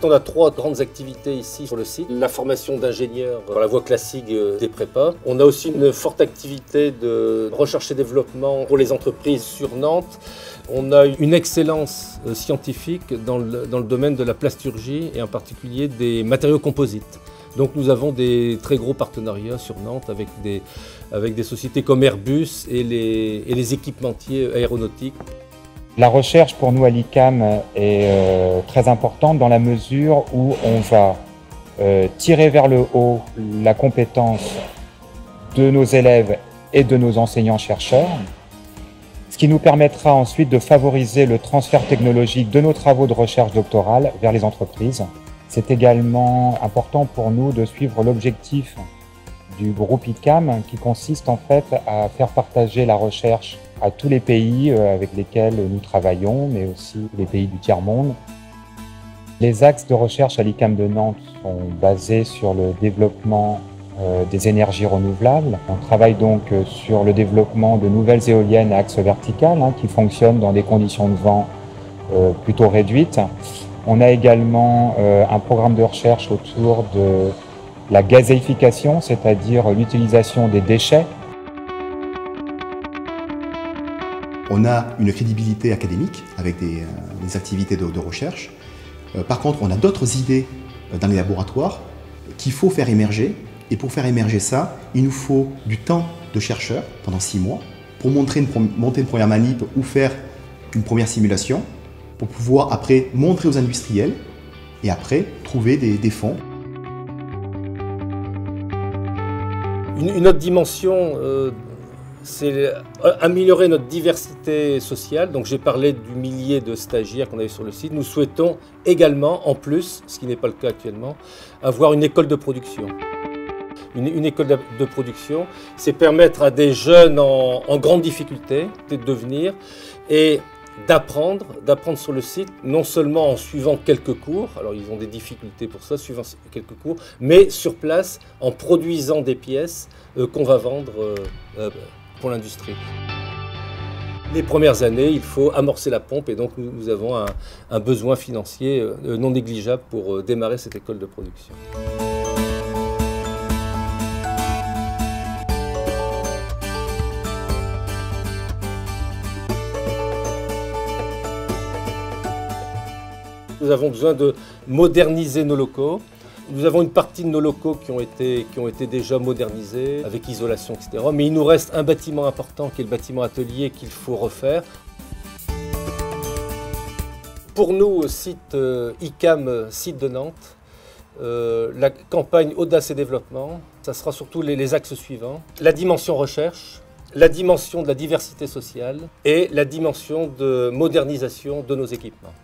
On a 3 grandes activités ici sur le site. La formation d'ingénieurs dans la voie classique des prépas. On a aussi une forte activité de recherche et développement pour les entreprises sur Nantes. On a une excellence scientifique dans le domaine de la plasturgie et en particulier des matériaux composites. Donc nous avons des très gros partenariats sur Nantes avec des sociétés comme Airbus et les équipementiers aéronautiques. La recherche pour nous à l'ICAM est très importante dans la mesure où on va tirer vers le haut la compétence de nos élèves et de nos enseignants-chercheurs, ce qui nous permettra ensuite de favoriser le transfert technologique de nos travaux de recherche doctorale vers les entreprises. C'est également important pour nous de suivre l'objectif du groupe ICAM qui consiste en fait à faire partager la recherche à tous les pays avec lesquels nous travaillons, mais aussi les pays du tiers-monde. Les axes de recherche à l'ICAM de Nantes sont basés sur le développement des énergies renouvelables. On travaille donc sur le développement de nouvelles éoliennes à axe vertical qui fonctionnent dans des conditions de vent plutôt réduites. On a également un programme de recherche autour de la gazéification, c'est-à-dire l'utilisation des déchets. On a une crédibilité académique avec des activités de recherche. Par contre, on a d'autres idées dans les laboratoires qu'il faut faire émerger. Et pour faire émerger ça, il nous faut du temps de chercheur pendant 6 mois pour monter une première manip ou faire une première simulation pour pouvoir après montrer aux industriels et après trouver des fonds. Une autre dimension, c'est améliorer notre diversité sociale. Donc j'ai parlé du millier de stagiaires qu'on avait sur le site. Nous souhaitons également, en plus, ce qui n'est pas le cas actuellement, avoir une école de production. Une école de production, c'est permettre à des jeunes en grande difficulté de devenir et d'apprendre sur le site, non seulement en suivant quelques cours, alors ils ont des difficultés pour ça, suivant quelques cours, mais sur place, en produisant des pièces qu'on va vendre pour l'industrie. Les premières années, il faut amorcer la pompe et donc nous avons un besoin financier non négligeable pour démarrer cette école de production. Nous avons besoin de moderniser nos locaux. Nous avons une partie de nos locaux qui ont été déjà modernisés, avec isolation, etc. Mais il nous reste un bâtiment important qui est le bâtiment atelier qu'il faut refaire. Pour nous, site ICAM, site de Nantes, la campagne Audace et Développement, ça sera surtout les axes suivants. La dimension recherche, la dimension de la diversité sociale et la dimension de modernisation de nos équipements.